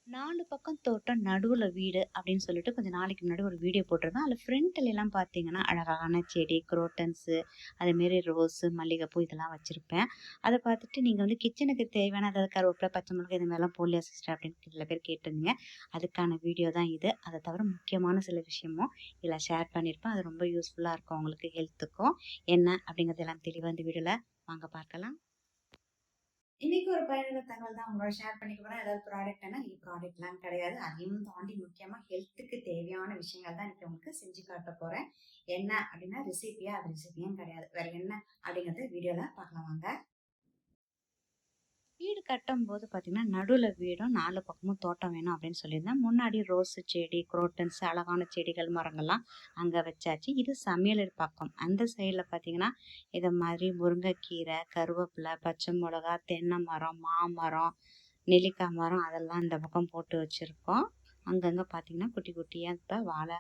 4 பக்கம் தோட்டம், நடுவுல வீடு அப்படின்னு சொல்லிட்டு கொஞ்ச நாளைக்கு முன்னாடி ஒரு வீடியோ போட்டிருந்தேன். அதில ஃப்ரண்ட்லலாம் பார்த்தீங்கன்னா, அழகான செடி, குரோட்டன்ஸு, அதேமாரி ரோஸு, மல்லிகைப்பூ இதெல்லாம் வச்சிருப்பேன். அத பார்த்துட்டு நீங்க வந்து கிச்சனுக்கு தேவையான அதாவது கருவேப்பில, பச்சை மிளகாய் இது மாரிலாம் போடலையா சிஸ்டர் அப்படின்னு சில பேர் கேட்டிருந்தீங்க. அதுக்கான வீடியோ தான் இது. அத தவிர முக்கியமான சில விஷயமும் இதில ஷேர் பண்ணியிருப்பேன். அது ரொம்ப யூஸ்ஃபுல்லா இருக்கும் உங்களுக்கு ஹெல்த்துக்கும். என்ன அப்படிங்கிறதெல்லாம் தெளிவா இந்த வீடியோல வாங்க பார்க்கலாம். இன்னைக்கு ஒரு பயனுள்ள தகவல் தான் உங்களோட ஷேர் பண்ணிக்க போறேன். ஏதாவது ப்ராடக்ட்னா இது ப்ராடக்ட்லாம் கிடையாது. அதையும் தாண்டி முக்கியமா ஹெல்த்துக்கு தேவையான விஷயங்கள் தான் இன்னைக்கு உங்களுக்கு செஞ்சு காட்ட போறேன். என்ன அப்படின்னா ரெசிபியா அது ரெசிபியும் கிடையாது. வேற என்ன அப்படிங்கறத வீடியோல பார்க்கலாம் வாங்க. வீடு கட்டும்போது பார்த்தீங்கன்னா, நடுவுல வீடும் 4 பக்கமும் தோட்டம் வேணும் அப்படின்னு சொல்லியிருந்தேன். முன்னாடி ரோஸு செடி, குரோட்டன்ஸ் அழகான செடிகள், மரங்கள்லாம் அங்க வச்சாச்சு. இது சமையலறை பக்கம். அந்த சைடுல பார்த்தீங்கன்னா, இத மாதிரி முருங்கைக்கீரை, கருவேப்பிலை, பச்சை மிளகா, தென்னை மரம், மாமரம், நெல்லிக்காய் மரம் அதெல்லாம் இந்த பக்கம் போட்டு வச்சிருக்கோம். அங்கங்க பார்த்தீங்கன்னா, குட்டி குட்டியா இப்ப வாழை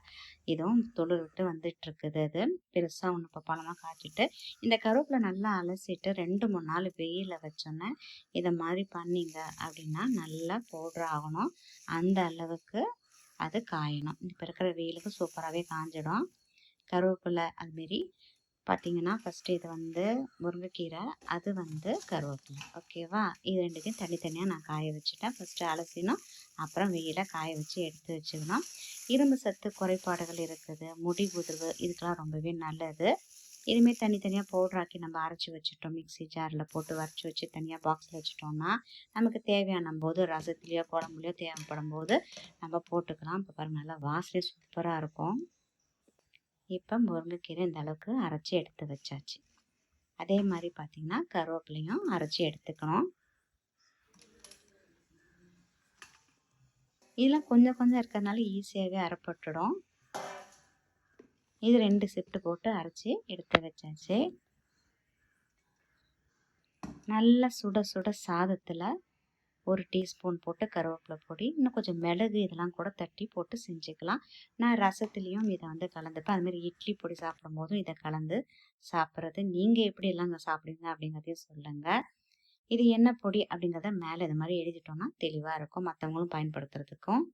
இதுவும் துளிர் விட்டு வந்துட்டுருக்குது அது. பெருசா ஒண்ணு இப்ப பழமா காய்ச்சிட்டு, இந்த கருவேப்பிலை நல்லா அலசிட்டு 2, 3 நாள் வெயில்ல வச்சோன்னே, இத மாரி பண்ணீங்க அப்படின்னா, நல்லா பவுடர் ஆகணும். அந்த அளவுக்கு அது காயணும். இப்ப இருக்கிற வெயிலுக்கு சூப்பராவே காஞ்சிடும். கருவேப்பிலை அதுமாரி பார்த்தீங்கன்னா, ஃபர்ஸ்ட்டு இது வந்து முருங்கைக்கீரை, அது வந்து கருவேப்பிலை. ஓகேவா? இது 2த்தையும் தனித்தனியா நான் காய வச்சுட்டேன். ஃபர்ஸ்ட்டு அலசினோம். அப்புறம் வெயில்ல காய வச்சு எடுத்து வச்சுக்கணும். இரும்பு சத்து குறைபாடுகள் இருக்குது, முடி உதிர்வு இதுக்கெல்லாம் ரொம்பவே நல்லது. இதுவுமே தனித்தனியா பவுடர் ஆக்கி நம்ம அரைச்சு வச்சுட்டோம். மிக்ஸி ஜார்ல போட்டு வரைச்சு வச்சு தனியா பாக்ஸ்ல வச்சுட்டோம்னா, நமக்கு தேவையான போது ரசத்துலயோ, குழம்புலயோ தேவைப்படும்போது நம்ம போட்டுக்கலாம். இப்ப பாருங்க நல்லா வாசனை சூப்பரா இருக்கும். இப்ப முருங்கைக்கீரை இந்த அளவுக்கு அரைச்சு எடுத்து வச்சாச்சு. அதே மாதிரி பார்த்தீங்கன்னா, கருவேப்பிலையும் அரைச்சு எடுத்துக்கணும். இதெல்லாம் கொஞ்சம் கொஞ்சம் இருக்கிறதுனால ஈஸியாவே அரைப்பட்டுடும். இது 2 ஷிஃப்ட் போட்டு அரைச்சு எடுத்து வச்சாச்சு. நல்லா சுட சுட சாதத்துல 1 டீஸ்பூன் போட்டு கருவேப்பிலை பொடி, இன்னும் கொஞ்சம் மிளகு இதெல்லாம் கூட தட்டி போட்டு செஞ்சுக்கலாம். நான் ரசத்துலேயும் இதை வந்து கலந்துப்பேன். அதுமாரி இட்லி பொடி சாப்பிடும்போதும் இதை கலந்து சாப்பிட்றது. நீங்கள் எப்படியெல்லாம் சாப்பிடுவீங்க அப்படிங்கிறதையும் சொல்லுங்கள். இது என்ன பொடி அப்படிங்கிறத மேலே இது மாதிரி எழுதிட்டோம்னா தெளிவாக இருக்கும், மற்றவங்களும் பயன்படுத்துறதுக்கும்.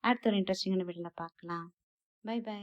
அடுத்த ஒரு இன்ட்ரெஸ்டிங்கான வீடியோவில் பார்க்கலாம். Bye by.